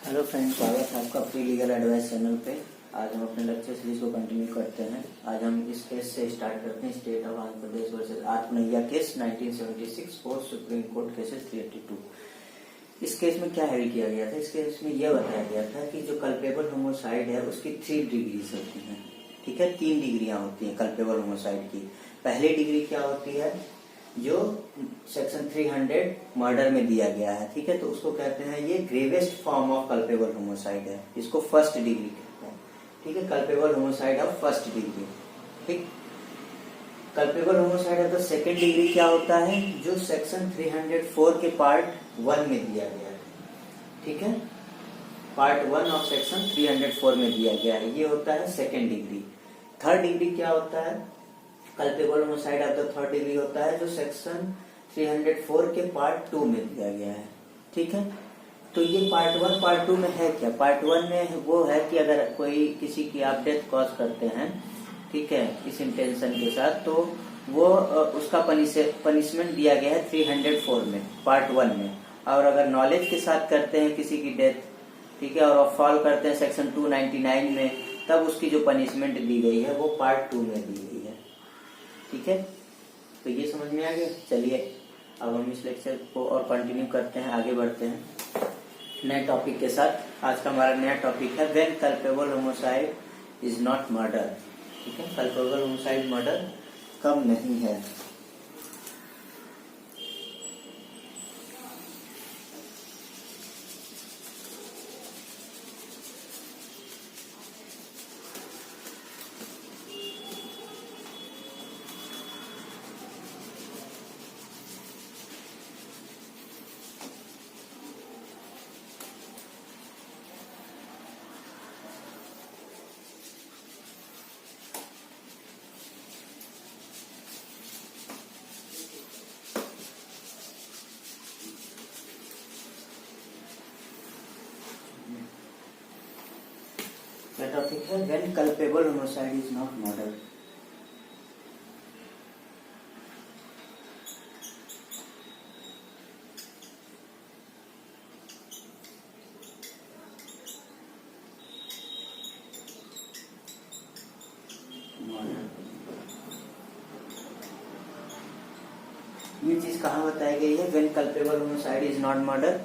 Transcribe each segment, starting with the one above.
Hello friends, स्वागत है आपका फ्री लीगल एडवाइस चैनल पे। आज हम अपने लेक्चर सीरीज को कंटिन्यू करते हैं। आज हम इस केस से स्टार्ट करते हैं, state of Andhra Pradesh versus आत्मनैया case 1976 fourth Supreme Court cases 382। इस केस में क्या हैंडल किया गया था? इस केस में यह बताया गया था कि जो कल्पेबल होमोसाइड है उसकी 3 डिग्रीज होती हैं। ठीक है, 3 डिग्रियां होती हैं कल्पेबल होमोसाइड की। पहली डिग्री क्या होती है? जो सेक्शन 300 मर्डर में दिया गया है, ठीक है, तो उसको कहते हैं ये gravest form of culpable homicide है, इसको फर्स्ट डिग्री कहते हैं। ठीक है, culpable homicide of first degree. ठीक, culpable homicide of the second degree क्या होता है? जो सेक्शन 304 के पार्ट 1 में दिया गया है। ठीक है, पार्ट 1 ऑफ सेक्शन 304 में दिया गया है, ये होता है सेकेंड डिग्री। थर्ड डिग्री क्या होता है? Culpable homicide of the third degree होता है जो सेक्शन 304 के पार्ट 2 में दिया गया है। ठीक है, तो ये पार्ट 1 पार्ट 2 में है क्या? पार्ट 1 में वो है कि अगर कोई किसी की आप डेथ कॉज करते हैं, ठीक है, इस इंटेंशन के साथ, तो वो उसका पनिशमेंट दिया गया है 304 में पार्ट 1 में। और अगर नॉलेज के साथ करते हैं किसी की डेथ, ठीक है, और फॉल करते हैं सेक्शन 299 में, तब उसकी जो पनिशमेंट दी गई है वो पार्ट 2 में दी गई है। ठीक है, तो ये समझ में आ गया। चलिए अब हम इस लेक्चर को और कंटिन्यू करते हैं, आगे बढ़ते हैं नए टॉपिक के साथ। आज का हमारा नया टॉपिक है when culpable homicide is not murder. ठीक है, कल्पेबल होमोसाइड मर्डर कब नहीं है। क्या टॉपिक है? When culpable homicide is not murder. ये चीज कहाँ बताई गई है? When culpable homicide is not murder,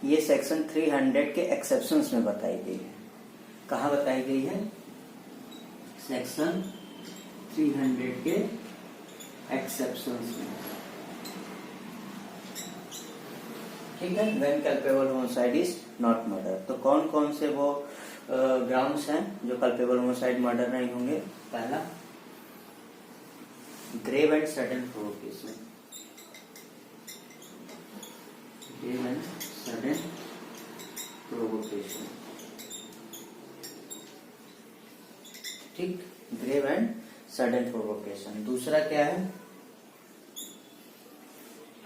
ये सेक्शन 300 के एक्सेप्शंस में बताई गई है। कहाँ बताई गई है? सेक्शन 300 के एक्सेप्शंस में। ठीक है, when culpable homicide is not murder. तो कौन कौन से वो ग्राउंड्स हैं जो कल्पेबल होमोसाइड मर्डर नहीं होंगे? पहला, grave and sudden provocation. Grave and sudden provocation. ठीक, ग्रेव एंड सडन प्रोवोकेशन। दूसरा क्या है?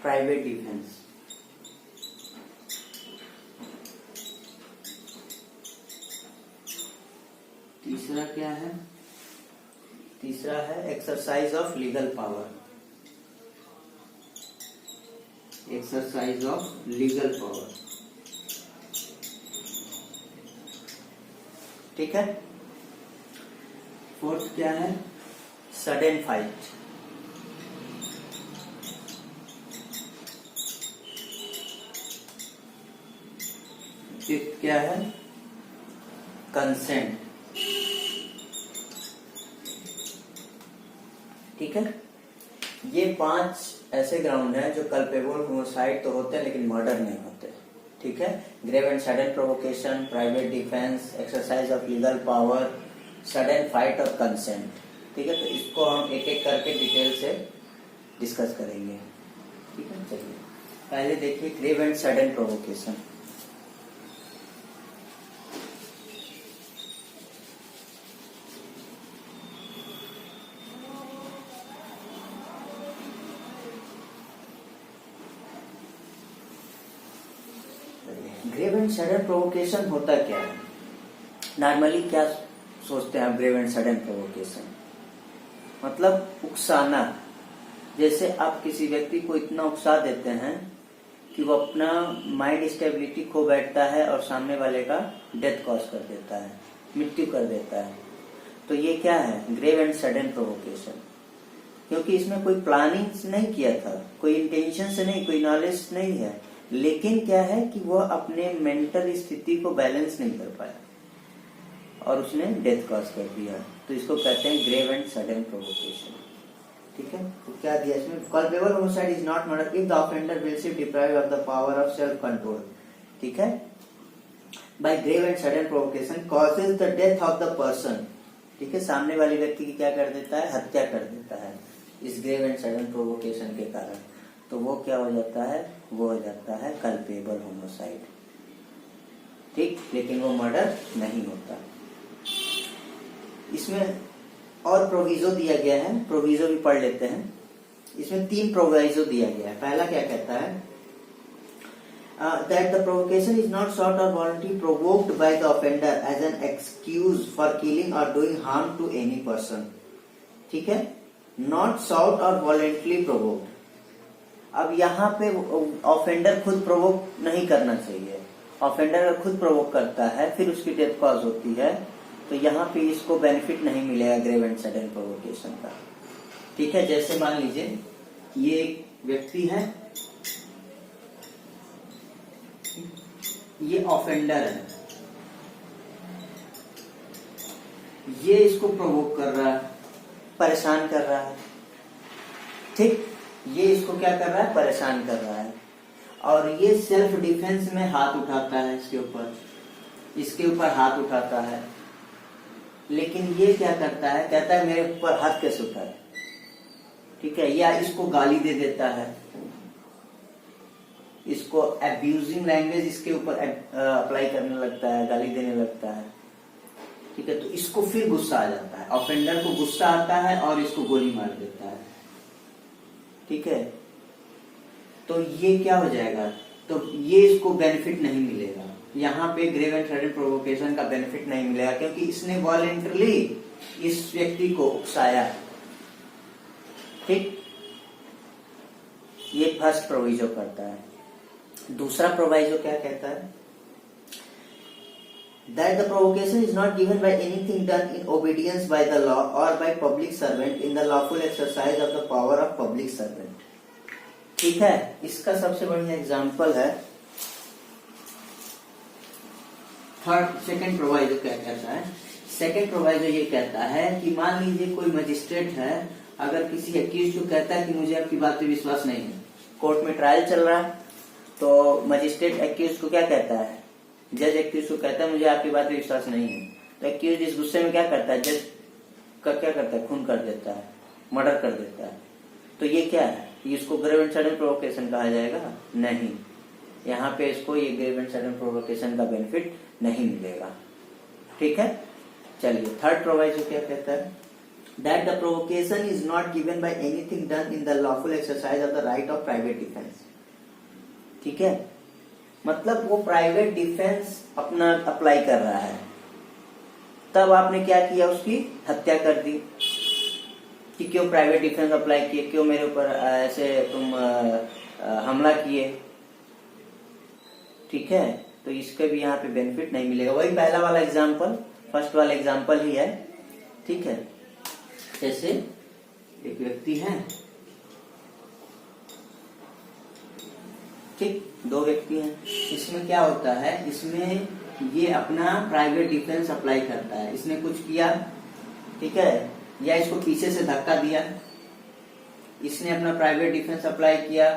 Private defence. तीसरा क्या है? तीसरा है exercise of legal power. Exercise of legal power. ठीक है, फोर्थ क्या है? Sudden fight. फिफ्थ क्या है? कंसेंट। ठीक है, ये 5 ऐसे ग्राउंड हैं जो कल्पेबल होमोसाइड तो होते हैं लेकिन मर्डर नहीं होते। ठीक है, grave and sudden provocation, private defence, exercise of legal power, sudden fight और कंसेंट। ठीक है, तो इसको हम एक एक करके डिटेल से डिस्कस करेंगे। ठीक है, चलिए पहले देखिए grave and sudden provocation. Grave and sudden provocation होता क्या है? नॉर्मली क्या सोचते हैं आप? ग्रेव एंड सडन प्रोवोकेशन मतलब उकसाना। जैसे आप किसी व्यक्ति को इतना उकसा देते हैं कि वो अपना माइंड स्टेबिलिटी खो बैठता है और सामने वाले का डेथ कॉज कर देता है, मृत्यु कर देता है। तो ये क्या है? Grave and sudden provocation. क्योंकि इसमें कोई प्लानिंग नहीं किया था, कोई इंटेंशन से नहीं, कोई नॉलेज नहीं है, लेकिन क्या है कि वो अपने मेंटल स्थिति को बैलेंस नहीं कर पाया और उसने डेथ कॉज कर दिया। तो इसको कहते हैं ग्रेव एंड सडन प्रोवोकेशन। ठीक है, तो क्या दिया इसमें? Culpable homicide is not murder if the offender wills be deprived of the power of self control. ठीक है, by grave and sudden provocation causes the death of the person. ठीक है, सामने वाले व्यक्ति की क्या कर देता है? हत्या कर देता है इस ग्रेव एंड सडन प्रोवोकेशन के कारण। तो वो क्या हो जाता है? वो हो जाता है कल्पेबल होमिसाइड। ठीक, लेकिन वो मर्डर नहीं होता। इसमें और प्रोविजो दिया गया है, प्रोविजो भी पढ़ लेते हैं। इसमें 3 प्रोविजो दिया गया है। पहला क्या कहता है? that the provocation is not sought or voluntarily provoked by the offender as an excuse for killing or doing harm to any person. ठीक है, not sought or voluntarily provoked। अब यहाँ पे ऑफेंडर खुद प्रोवोक नहीं करना चाहिए। ऑफेंडर अगर खुद प्रोवोक करता है फिर उसकी डेथ कॉज होती है, तो यहाँ पे इसको बेनिफिट नहीं मिलेगा ग्रेव एंड सडन प्रोवोकेशन का। ठीक है, जैसे मान लीजिए ये एक व्यक्ति है, ये ऑफेंडर है, ये इसको प्रोवोक कर रहा है, परेशान कर रहा है। ठीक, ये इसको क्या कर रहा है? परेशान कर रहा है। और ये सेल्फ डिफेंस में हाथ उठाता है, इसके ऊपर हाथ उठाता है। लेकिन ये क्या करता है? कहता है मेरे ऊपर हाथ कैसे उठाए? ठीक है, या इसको गाली दे देता है, इसको अब्यूजिंग लैंग्वेज इसके ऊपर अप्लाई करने लगता है, गाली देने लगता है। ठीक है, तो इसको फिर गुस्सा आ जाता है, ऑफेंडर को गुस्सा आता है और इसको गोली मार देता है। ठीक है, तो ये क्या हो जाएगा? तो ये इसको बेनिफिट नहीं मिलेगा। यहाँ पे ग्रेव एंड सडन प्रोवोकेशन का बेनिफिट नहीं मिलेगा क्योंकि इसने वॉलेंटरली इस व्यक्ति को उकसाया। ठीक, ये फर्स्ट प्रोविजो करता है। दूसरा प्रोविजो क्या कहता है? That the provocation is not given by anything done in obedience by the law or by public servant in the lawful exercise of the power of public servant। ठीक है, इसका सबसे बढ़िया एग्जाम्पल है सेकंड प्रोविजो। क्या कहता है? Second proviso ये कहता है कि मान लीजिए कोई मजिस्ट्रेट है, अगर किसी एक्यूज को कहता है कि मुझे आपकी बात पे विश्वास नहीं है, कोर्ट में ट्रायल चल रहा है, तो मजिस्ट्रेट एक्यूज को क्या कहता है? जज एक्यूज को कहता है मुझे आपकी बात पे विश्वास नहीं है। तो एक्यूज इस गुस्से में क्या करता है? जज का क्या करता है? खून कर देता है, मर्डर कर देता है। तो ये क्या है? इसको ग्रेव एंड सडन प्रोवोकेशन कहा जाएगा? नहीं, यहाँ पे इसको ये ग्रेव एंड सडन प्रोवोकेशन का बेनिफिट नहीं मिलेगा। ठीक है, चलिए थर्ड प्रोविजो क्या कहता है? That the provocation is not given by anything done in the lawful exercise of the right of private defense। ठीक है, मतलब वो प्राइवेट डिफेंस अपना अप्लाई कर रहा है, तब आपने क्या किया? उसकी हत्या कर दी। कि क्यों प्राइवेट डिफेंस अप्लाई किए? क्यों मेरे ऊपर ऐसे तुम हमला किए? ठीक है, तो इसके भी यहाँ पे बेनिफिट नहीं मिलेगा। वही पहला वाला एग्जाम्पल, फर्स्ट वाला एग्जाम्पल ही है। ठीक है, जैसे एक व्यक्ति है, ठीक, 2 व्यक्ति हैं। इसमें क्या होता है? इसमें ये अपना प्राइवेट डिफेंस अप्लाई करता है। इसने कुछ किया, ठीक है, या इसको पीछे से धक्का दिया, इसने अपना प्राइवेट डिफेंस अप्लाई किया।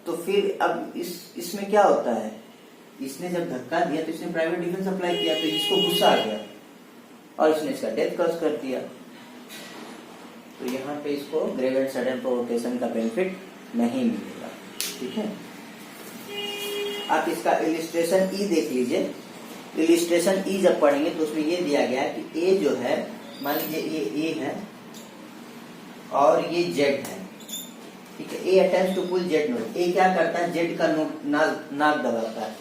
तो फिर अब इसमें क्या होता है? इसने जब धक्का दिया तो इसने प्राइवेट डिफेंस अप्लाई किया, तो इसको गुस्सा आ गया और इसने इसका डेथ कॉज कर दिया। तो यहाँ पे इसको ग्रेव एंड सडन प्रोवोकेशन का बेनिफिट नहीं मिलेगा। ठीक है, आप इसका इलिस्ट्रेशन ई देख लीजिए। इलिस्ट्रेशन ई जब पढ़ेंगे तो उसमें ये दिया गया है कि ए जो है, मान लीजिए ये ए है और ये जेड है। ठीक है, A attempts to pull Z nose. A क्या करता है? जेड का नाक दबाता है।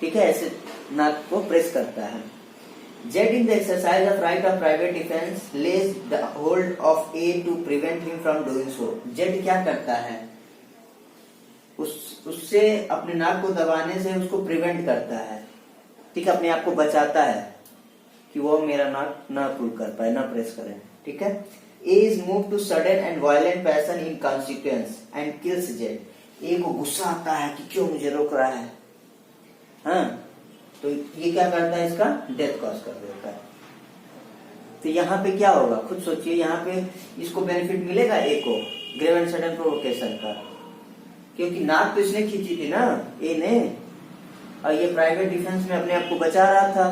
ठीक है, ऐसे नाक को प्रेस करता है। Z in the exercise of right of private defence lays the hold of A to prevent him from doing so. Z क्या करता है? उससे अपने नाक को दबाने से उसको प्रिवेंट करता है, ठीक है, अपने आप को बचाता है कि वो मेरा नाक ना पुल कर पाए, ना प्रेस करे, ठीक है। A is move to sudden and violent passion in consequence and kills Z. A को गुस्सा आता है कि क्यों मुझे रोक रहा है, हाँ, तो ये क्या करता है, इसका डेथ कॉज कर देता है। तो यहाँ पे क्या होगा, खुद सोचिए, यहाँ पे इसको बेनिफिट मिलेगा ए को ग्रेव एंड सडन प्रोवोकेशन का, क्योंकि नाक तो इसने खींची थी ना, ए ने, और ये प्राइवेट डिफेंस में अपने आप को बचा रहा था,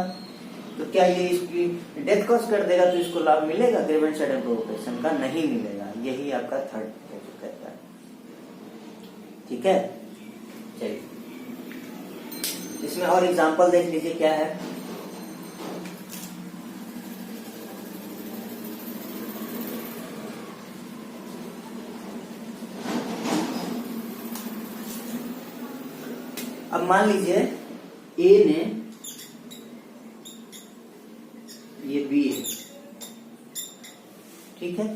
तो क्या ये इसकी डेथ कॉज कर देगा, तो इसको लाभ मिलेगा ग्रेव एंड सडन प्रोवोकेशन का? नहीं मिलेगा। यही आपका थर्ड कहता है, ठीक है। चलिए इसमें और एग्जांपल देख लीजिए क्या है। अब मान लीजिए ए ने, ये बी है, ठीक है,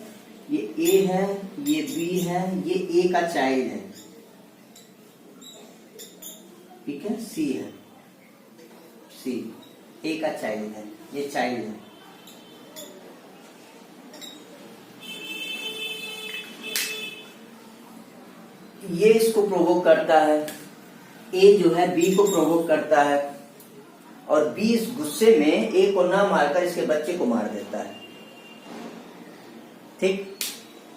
ये ए है, ये बी है, ये ए का चाइल्ड है, ठीक है, सी है, सी ए का चाइल्ड है, ये चाइल्ड है। ये इसको प्रोवोक करता है, ए जो है बी को प्रोवोक करता है, और बी इस गुस्से में ए को ना मारकर इसके बच्चे को मार देता है, ठीक।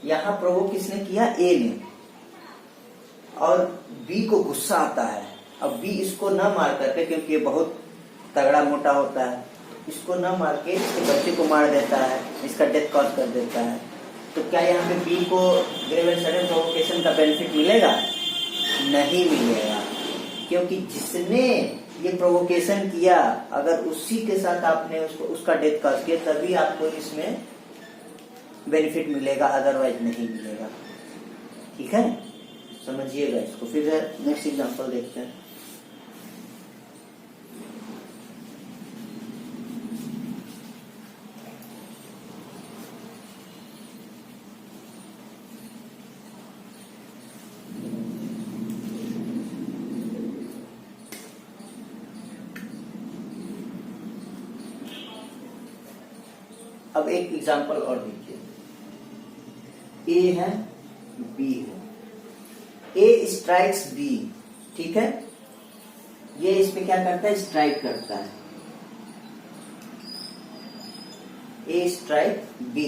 यहां प्रोवोक किसने किया, ए ने, और बी को गुस्सा आता है। अब बी इसको ना मार करके, क्योंकि ये बहुत तगड़ा मोटा होता है, इसको ना मार के इसके बच्चे को मार देता है, इसका डेथ कॉज कर देता है। तो क्या यहाँ पे बी को ग्रेव एंड सडन प्रोवोकेशन का बेनिफिट मिलेगा? नहीं मिलेगा, क्योंकि जिसने ये प्रोवोकेशन किया, अगर उसी के साथ आपने उसका डेथ कॉज किया, तभी आपको इसमें बेनिफिट मिलेगा, अदरवाइज नहीं मिलेगा, ठीक है, समझिएगा इसको। फिर नेक्स्ट एग्जांपल देखते हैं। अब एक एग्जांपल और देखिए, ए है, बी है, ए स्ट्राइक्स बी, ठीक है, ये इस पे क्या करता है, स्ट्राइक करता है, A strike B,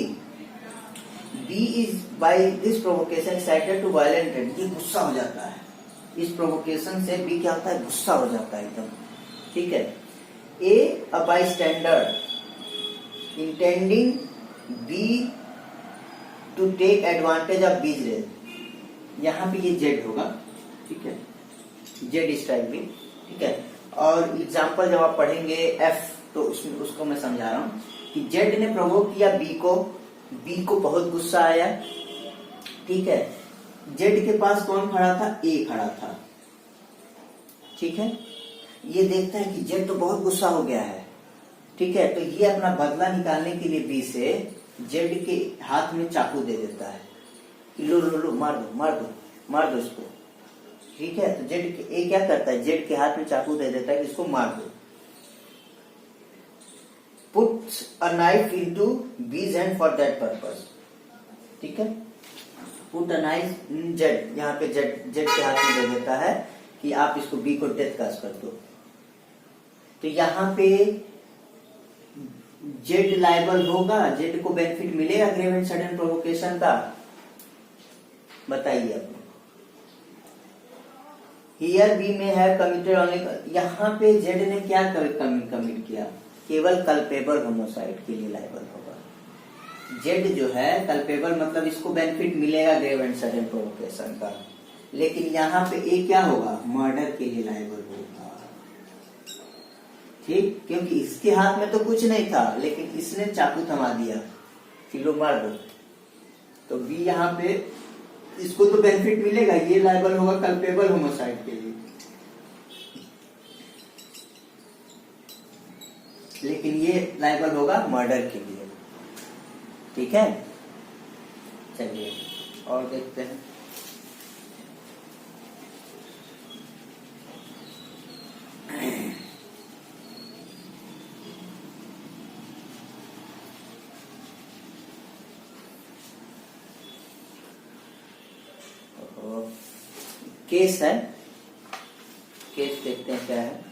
B is by this provocation excited to violent rage, ये गुस्सा हो जाता है, इस प्रोवोकेशन से बी क्या होता है, गुस्सा हो जाता है एकदम, ठीक है। A a bystander intending B to take advantage of B's rage, यहाँ पे ये जेड होगा, ठीक है, जेड स्ट्राइक बी, ठीक है। और एग्जांपल जब आप पढ़ेंगे एफ, तो उसमें उसको मैं समझा रहा हूं कि जेड ने प्रोवोक किया बी को बहुत गुस्सा आया, ठीक है, जेड के पास कौन खड़ा था, ए खड़ा था, ठीक है। ये देखता है कि जेड तो बहुत गुस्सा हो गया है, ठीक है, तो ये अपना बदला निकालने के लिए बी से जेड के हाथ में चाकू दे देता है, लो लो लो, मार दो इसको, ठीक है। तो जेड ए क्या करता है, जेड के हाथ में चाकू दे देता है कि इसको मार दो। पुट्स अ नाइफ इनटू बीज हैंड फॉर दैट पर्पस, ठीक है, put a knife in Z, यहाँ पे जेड के हाथ में दे देता है कि आप इसको बी को डेथ कॉज कर दो। तो यहाँ पे जेड लायबल होगा, जेड को बेनिफिट मिलेगा ग्रेव एंड सडन प्रोवोकेशन का, बताइए आप। हियर बी में है कमिटेड ओनली, यहाँ पे जेड ने क्या कमिट किया, केवल कल्पेबल होमोसाइड के लिए लायबल होगा। जेड जो है कल्पेबल, मतलब इसको बेनिफिट मिलेगा ग्रेव एंड सडन प्रोवोकेशन का, लेकिन यहाँ पे ए क्या होगा, मर्डर के लिए लायबल होगा, ठीक, क्योंकि इसके हाथ में तो कुछ नहीं था, लेकिन इसने चाकू थमा दिया, फिर मार दो, तो बी यहाँ पे इसको तो बेनिफिट मिलेगा, ये लायबल होगा कल्पेबल होमोसाइड के लिए, लेकिन ये लायबल होगा मर्डर के लिए, ठीक है। चलिए और देखते हैं। केस है, केस देखते हैं क्या है।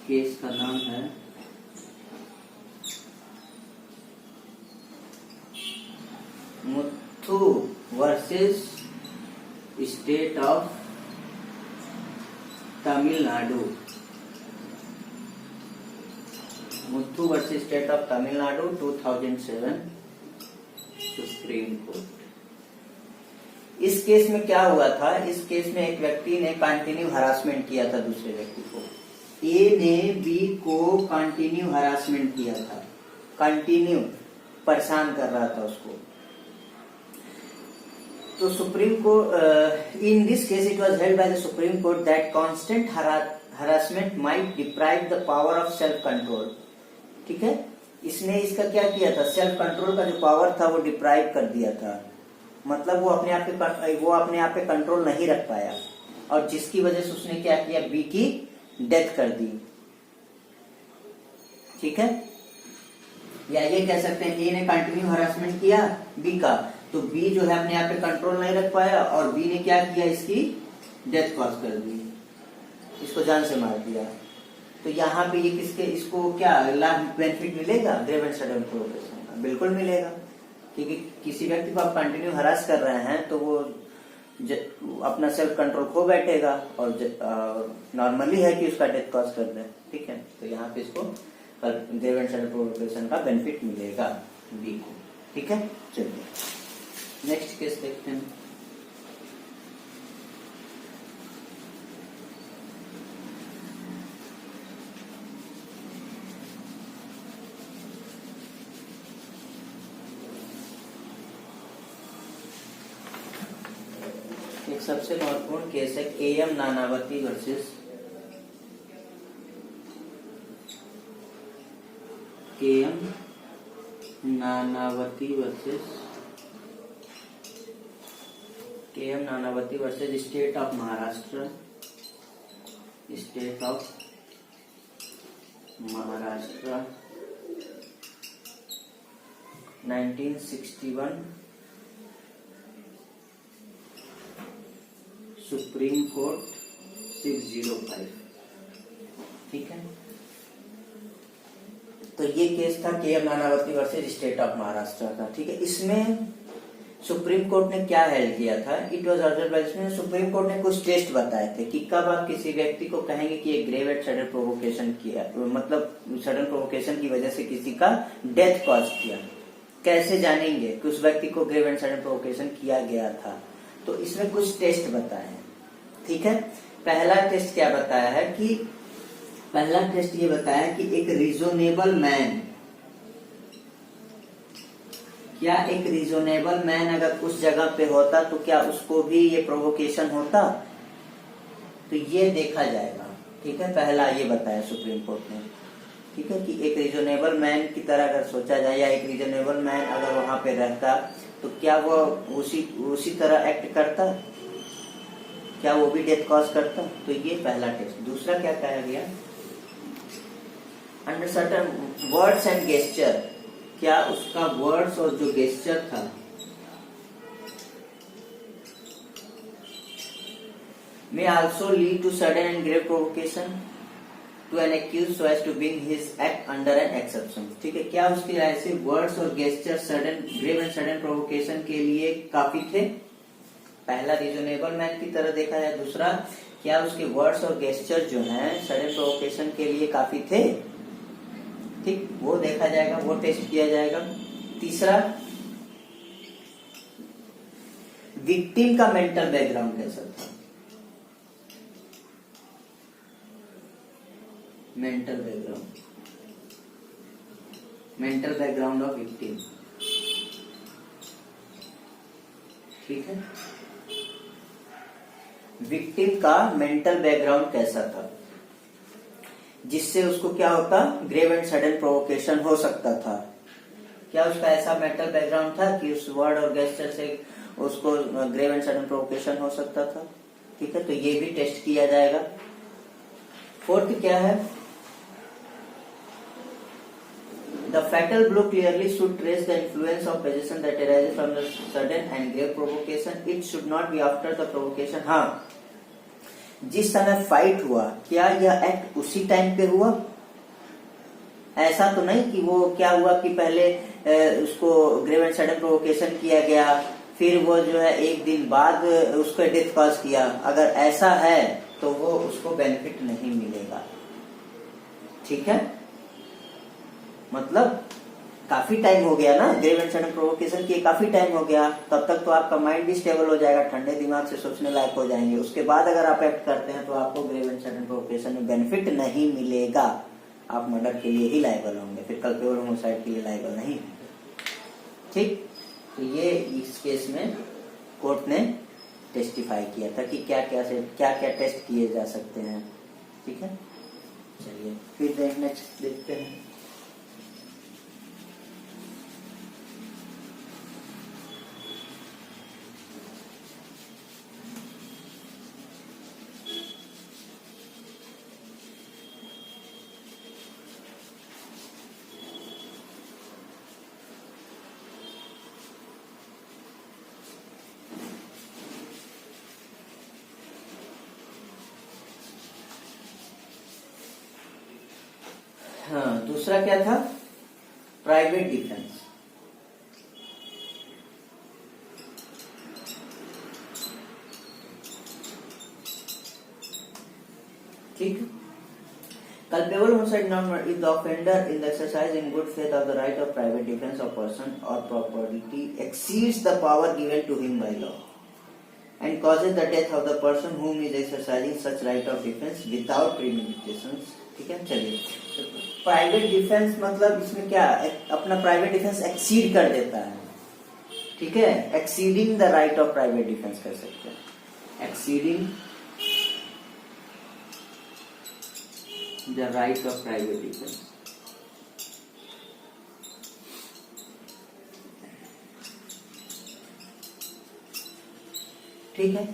केस का नाम है Muthu versus state of Tamil Nadu. Muthu versus state of Tamil Nadu 2007 Supreme Court. इस केस में क्या हुआ था, इस केस में एक व्यक्ति ने कंटिन्यू हरासमेंट किया था दूसरे व्यक्ति को। ए ने बी को कंटिन्यू हरासमेंट किया था, कंटिन्यू परेशान कर रहा था उसको। तो supreme court in this case it was held by the supreme court that constant harassment might deprive the power of self control. ठीक है, इसने इसका क्या किया था, सेल्फ कंट्रोल का जो पावर था वो डिप्राइव कर दिया था। मतलब वो अपने आप पे कंट्रोल नहीं रख पाया, और जिसकी वजह से उसने क्या किया, बी की डेथ कर दी। ठीक है, या ये कह सकते हैं ए ने कंटिन्यू हरासमेंट किया बी का, तो बी जो है अपने आप पे कंट्रोल नहीं रख पाया और बी ने क्या किया, इसकी डेथ कॉज कर दी, इसको जान से मार दिया। तो यहाँ पे ये किसके, इसको क्या लाभ बेनिफिट मिलेगा, ग्रेव एंड सडन प्रोवोकेशन का? बिल्कुल मिलेगा, क्योंकि किसी व्यक्ति को आप कंटिन्यू हरास कर रहे हैं तो वो अपना सेल्फ कंट्रोल खो बैठेगा और नॉर्मली है कि उसका डेथ कॉज कर दे। ठीक है, तो यहाँ पे इसको ग्रेव एंड सडन प्रोवोकेशन का बेनिफिट मिलेगा बी को। ठीक है, चलिए नेक्स्ट केस देखते हैं। एक सबसे महत्वपूर्ण केस है KM. Nanavati versus KM. Nanavati versus state of Maharashtra, state of Maharashtra 1961 supreme court 605। ठीक है, तो ये केस था KM. Nanavati versus state of Maharashtra का। ठीक है, इसमें सुप्रीम कोर्ट ने क्या हेल्ड किया था, इट वाज ऑर्डर्ड बाय, इसमें सुप्रीम कोर्ट ने कुछ टेस्ट बताए थे कि कब आप किसी व्यक्ति को कहेंगे कि ये ग्रेव एंड सडन प्रोवोकेशन किया, मतलब सडन प्रोवोकेशन की वजह से किसी का डेथ कॉज किया, कैसे जानेंगे कि उस व्यक्ति को ग्रेव एंड सडन प्रोवोकेशन किया गया था। तो इसमें कुछ टेस्ट बताए हैं। ठीक है, पहला टेस्ट क्या बताया है कि, पहला टेस्ट ये बताया कि एक रीजनेबल मैन, क्या एक रीजनेबल मैन अगर उस जगह पे होता तो क्या उसको भी ये प्रोवोकेशन होता, तो ये देखा जाएगा। ठीक है, पहला ये बताया सुप्रीम कोर्ट ने। ठीक है, कि एक रीजनेबल मैन की तरह अगर सोचा जाए, या एक रीजनेबल मैन अगर वहां पे रहता तो क्या वो उसी तरह एक्ट करता, क्या वो भी डेथ कॉज करता। तो ये पहला टेस्ट। दूसरा क्या कहा गया, under certain words and gesture, क्या उसका वर्ड्स और जो गेस्चर था may also lead to sudden and grave provocation to an accused so as to bring his act under an exception। ठीक है, क्या उसके ऐसे वर्ड्स और gesture sudden grave and sudden provocation के लिए काफी थे, पहला रीजनेबल मैन की तरह देखा जाए। दूसरा, क्या उसके वर्ड्स और गेस्चर जो हैं सडन प्रोवोकेशन के लिए काफी थे। ठीक, वो देखा जाएगा, वो टेस्ट किया जाएगा। तीसरा, विक्टिम का मेंटल बैकग्राउंड कैसा था, मेंटल बैकग्राउंड ऑफ विक्टिम। ठीक है, विक्टिम का मेंटल बैकग्राउंड कैसा था, जिससे उसको क्या होता, ग्रेव एंड सडन प्रोवोकेशन हो सकता था। क्या उसका ऐसा मेंटल बैकग्राउंड था कि उस वर्ड और गेस्चर से उसको ग्रेव एंड सडन प्रोवोकेशन हो सकता था। ठीक है, तो ये भी टेस्ट किया जाएगा। फोर्थ क्या है, The fatal blow clearly should trace the influence of possession that arises from the sudden and grave provocation. It should not be after the provocation. हाँ, जिस समय फाइट हुआ, क्या यह एक्ट उसी टाइम पे हुआ? ऐसा तो नहीं कि वो क्या हुआ कि पहले उसको ग्रेव एंड सडन प्रोवोकेशन किया गया, फिर वो जो है एक दिन बाद उसको डेथ कॉज किया। अगर ऐसा है तो वो उसको बेनिफिट नहीं मिलेगा। ठीक है, मतलब काफी टाइम हो गया ना ग्रेव एंड सडन प्रोवोकेशन किए, काफी टाइम हो गया, तब तक तो आपका माइंड भी स्टेबल हो जाएगा, ठंडे दिमाग से सोचने लायक हो जाएंगे। उसके बाद अगर आप एक्ट करते हैं तो आपको ग्रेव एंड सडन प्रोवोकेशन में बेनिफिट नहीं मिलेगा, आप मर्डर के लिए ही लायबल होंगे, फिर कल्पेबल होमिसाइड के लिए लायबल नहीं होंगे। ठीक, तो ये इस केस में कोर्ट ने टेस्टिफाई किया था कि क्या क्या टेस्ट किए जा सकते हैं। ठीक है, चलिए फिर नेक्स्ट देखते हैं। हाँ, दूसरा क्या था? Private defence. ठीक, culpable homicide not if the offender in the exercise in good faith of the right of private defense of person or property exceeds the power given to him by law and causes the death of the person whom is exercising such right of defense without premeditation। ठीक है, चलिए private defence मतलब इसमें क्या, अपना private defence exceed कर देता है। ठीक है, exceeding the right of private defence कर सकते हैं, exceeding the right of private defence. ठीक है,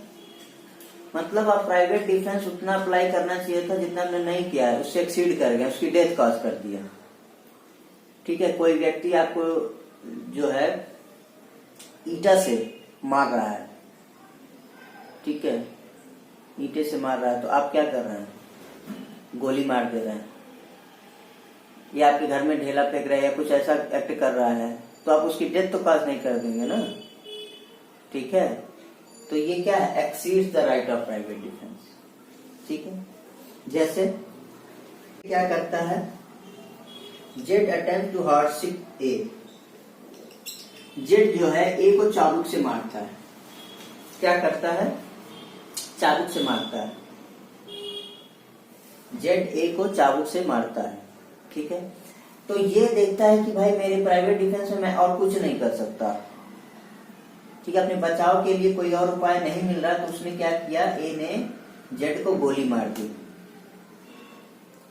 मतलब आप प्राइवेट डिफेंस उतना अप्लाई करना चाहिए था जितना आपने नहीं किया है, उससे एक्सीड कर गया, उसकी डेथ कॉज कर दिया। ठीक है, कोई व्यक्ति आपको जो है ईटा से मार रहा है, ठीक है, ईटे से मार रहा है, तो आप क्या कर रहे हैं? गोली मार दे रहे हैं, या आपके घर में ढेला फेंक रहे हैं या कुछ ऐसा एक्ट कर रहा है, तो आप उसकी डेथ तो कॉज नहीं कर देंगे ना। ठीक है, तो ये क्या है? Exceeds the right of private defence. ठीक है, जैसे क्या करता है, Z attempt to horsewhip A, Z जो है ए को चाबुक से मारता है। क्या करता है? चाबुक से मारता है, जेड ए को चाबुक से मारता है। ठीक है, तो ये देखता है कि भाई मेरे प्राइवेट डिफेंस में मैं और कुछ नहीं कर सकता। ठीक है, अपने बचाव के लिए कोई और उपाय नहीं मिल रहा, तो उसने क्या किया, ए ने जेड को गोली मार दी।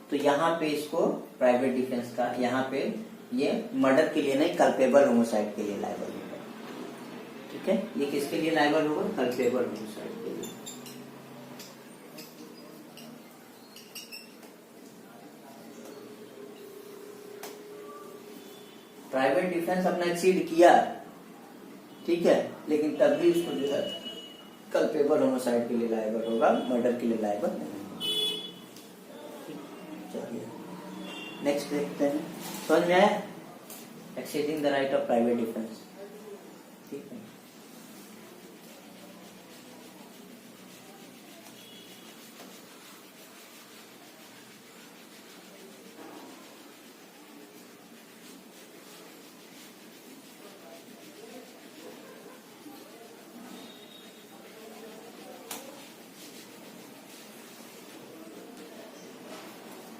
तो यहाँ पे इसको प्राइवेट डिफेंस का, यहाँ पे ये मर्डर के लिए नहीं, कल्पेबल होमिसाइड के लिए लायबल होगा। ठीक है, ये किसके लिए लायबल होगा? कल्पेबल होमिसाइड के लिए। प्राइवेट डिफेंस अपना एक्सीड किया, ठीक है, लेकिन तब भी उसको जो है कल्पेबल होमिसाइड के लिए लायबल होगा, मर्डर के लिए लायबल नहीं। चलिए नेक्स्ट देखते हैं। समझ में आया? Exceeding the right of private defence. ठीक है,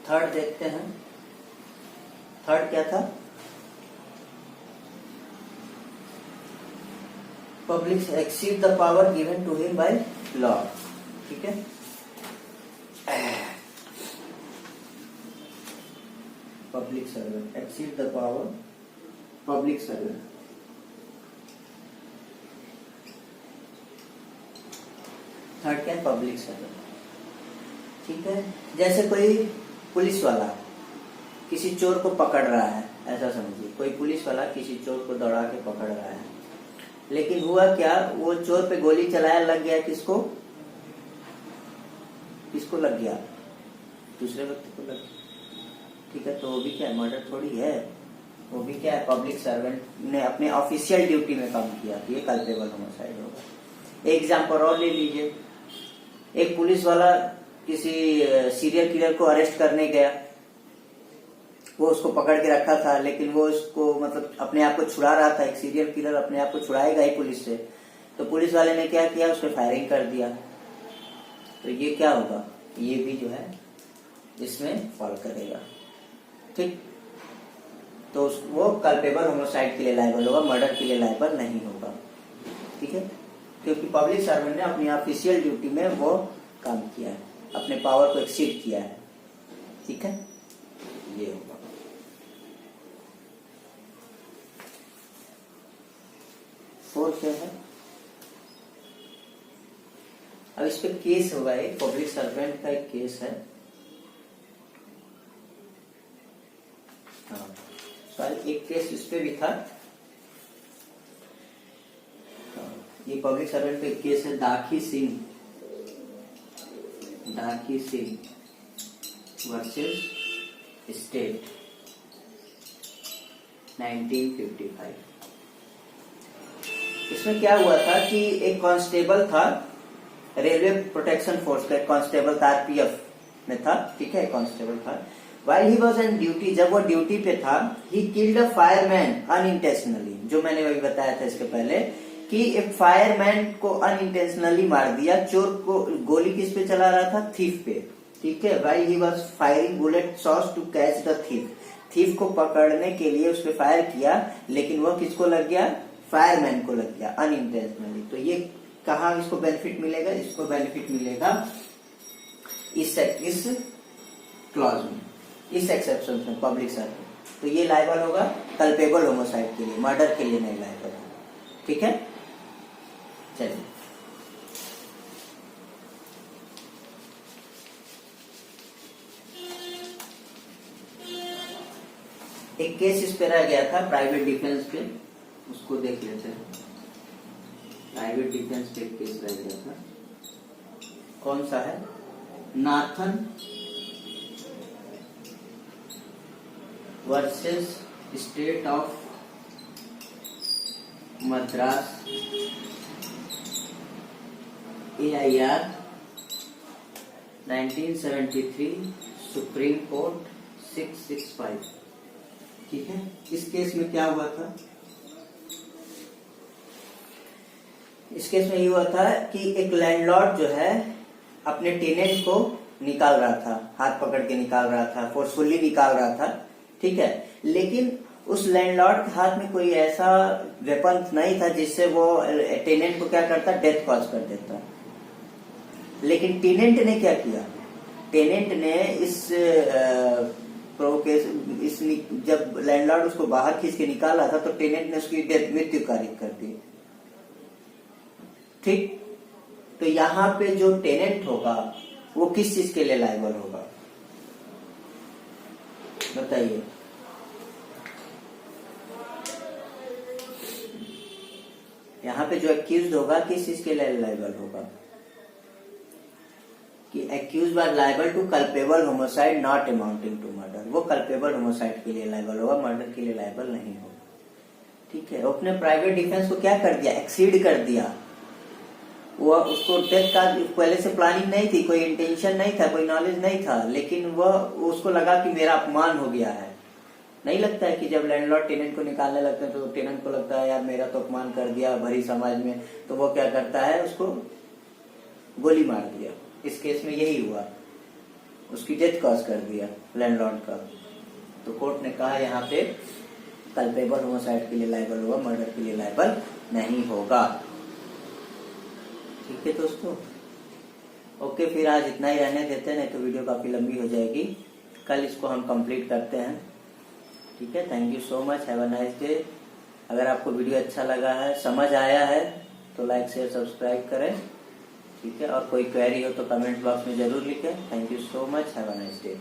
थर्ड देखते हैं। थर्ड क्या था? Public exceed the power given to him by law. ठीक है, public servant exceed the power, public servant. Third क्या? Public servant. ठीक है, जैसे कोई पुलिस वाला किसी चोर को पकड़ रहा है, ऐसा समझिए कोई पुलिस वाला किसी चोर को दौड़ा के पकड़ रहा है, लेकिन हुआ क्या, वो चोर पे गोली चलाया, लग गया किसको, किसको लग गया, दूसरे व्यक्ति को लग गया। ठीक है, तो वो भी क्या है, मर्डर थोड़ी है, वो भी क्या है, पब्लिक सर्वेंट ने अपने ऑफिशियल ड्यूटी में काम किया, ये कल्पेबल होमोसाइड होगा। एक एग्जांपल और ले लीजिए, एक पुलिस वाला किसी सीरियल किलर को अरेस्ट करने गया, वो उसको पकड़ के रखा था, लेकिन वो उसको मतलब अपने आप को छुड़ा रहा था, एक सीरियल किलर अपने आप को छुड़ाएगा ही पुलिस से, तो पुलिस वाले ने क्या किया, उस पर फायरिंग कर दिया, तो ये क्या होगा, ये भी जो है इसमें फॉल करेगा। ठीक, तो वो कल्पेबल होमोसाइड के लिए लायबल होगा, मर्डर के लिए लायबल नहीं होगा। ठीक है, क्योंकि पब्लिक सर्वेंट ने अपनी ऑफिशियल ड्यूटी में वो काम किया है, अपने पावर को एक्सीड किया है। ठीक है, ये होगा। फोर्थ क्या है, अब इस पे केस होगा, एक पब्लिक सर्वेंट का एक केस है। हाँ, एक केस इस पे भी था। हाँ, ये पब्लिक सर्वेंट पे केस है, दाखी सिंह वर्सेस स्टेट 1955। इसमें क्या हुआ था कि एक कांस्टेबल था, रेलवे प्रोटेक्शन फोर्स का एक कांस्टेबल था, आरपीएफ में था। ठीक है, कांस्टेबल था। While he was on duty, जब वो ड्यूटी पे था, he killed a fireman unintentionally, जो मैंने अभी बताया था इसके पहले कि एक फायरमैन को अनइंटेंशनली मार दिया। चोर को गोली किस पे चला रहा था, थीफ पे। ठीक है, while he was firing bullet shots to catch the thief, thief को पकड़ने के लिए उस पे फायर किया, लेकिन वो किसको लग गया, फायरमैन को लग गया अनइंटेंशनली। तो ये कहाँ इसको बेनिफिट मिलेगा, इसको बेनिफिट मिलेगा इस क्लॉज में, इस एक्सेप्शन में, पब्लिक सर्वेंट। तो ये लायबल होगा कल्पेबल होमोसाइड के लिए, मर्डर के लिए नहीं लायबल है। ठीक है, चलिए एक केस इस पे रह गया था प्राइवेट डिफेंस पे, उसको देख लेते हैं। प्राइवेट डिफेंस पे एक केस रह गया था, कौन सा है, Nathan versus state of Madras AIR 1973 supreme court 665। ठीक है, इस केस में क्या हुआ था, इस केस में ये हुआ था कि एक लैंडलॉर्ड जो है अपने टेनेंट को निकाल रहा था, हाथ पकड़ के निकाल रहा था, फोर्सफुली निकाल रहा था। ठीक है, लेकिन उस लैंडलॉर्ड के हाथ में कोई ऐसा वेपन नहीं था जिससे वो टेनेंट को क्या करता, डेथ कॉज कर देता। लेकिन टेनेंट ने क्या किया, टेनेंट ने जब लैंडलॉर्ड उसको बाहर खींच के निकाला था, तो टेनेंट ने उसकी मृत्यु कारित कर दी। ठीक, तो यहाँ पे जो टेनेंट होगा वो किस चीज के लिए लायबल होगा, बताइए। यहाँ पे जो एक्यूज्ड होगा किस चीज के लिए लायबल होगा, कि accused are liable to culpable homicide not amounting to murder, वो कल्पेबल होमोसाइड के लिए लायबल होगा, मर्डर के लिए लायबल नहीं होगा। ठीक है, उसने प्राइवेट डिफेंस को क्या कर दिया, एक्सीड कर दिया। वो उसको डेथ का पहले से प्लानिंग नहीं थी, कोई इंटेंशन नहीं था, कोई नॉलेज नहीं था, लेकिन वह उसको लगा कि मेरा अपमान हो गया है। नहीं लगता है कि जब लैंडलॉर्ड टेनेंट को निकालने लगते हैं तो टेनेंट को लगता है यार मेरा तो अपमान कर दिया भरी समाज में, तो वो क्या करता है, उसको गोली मार दिया। इस केस में यही हुआ, उसकी डेथ कॉज कर दिया लैंडलॉर्ड का। तो कोर्ट ने कहा यहाँ पे कल्पेबल होमोसाइड के लिए लायबल होगा, मर्डर के लिए लायबल नहीं होगा। ठीक है दोस्तों, ओके, फिर आज इतना ही रहने देते हैं, नहीं तो वीडियो काफी लंबी हो जाएगी। कल इसको हम कंप्लीट करते हैं। ठीक है, thank you so much, have a nice day. अगर आपको वीडियो अच्छा लगा है, समझ आया है, तो लाइक शेयर सब्सक्राइब करें। ठीक है, और कोई क्वेरी हो तो कमेंट बॉक्स में जरूर लिखें। Thank you so much, have a nice day.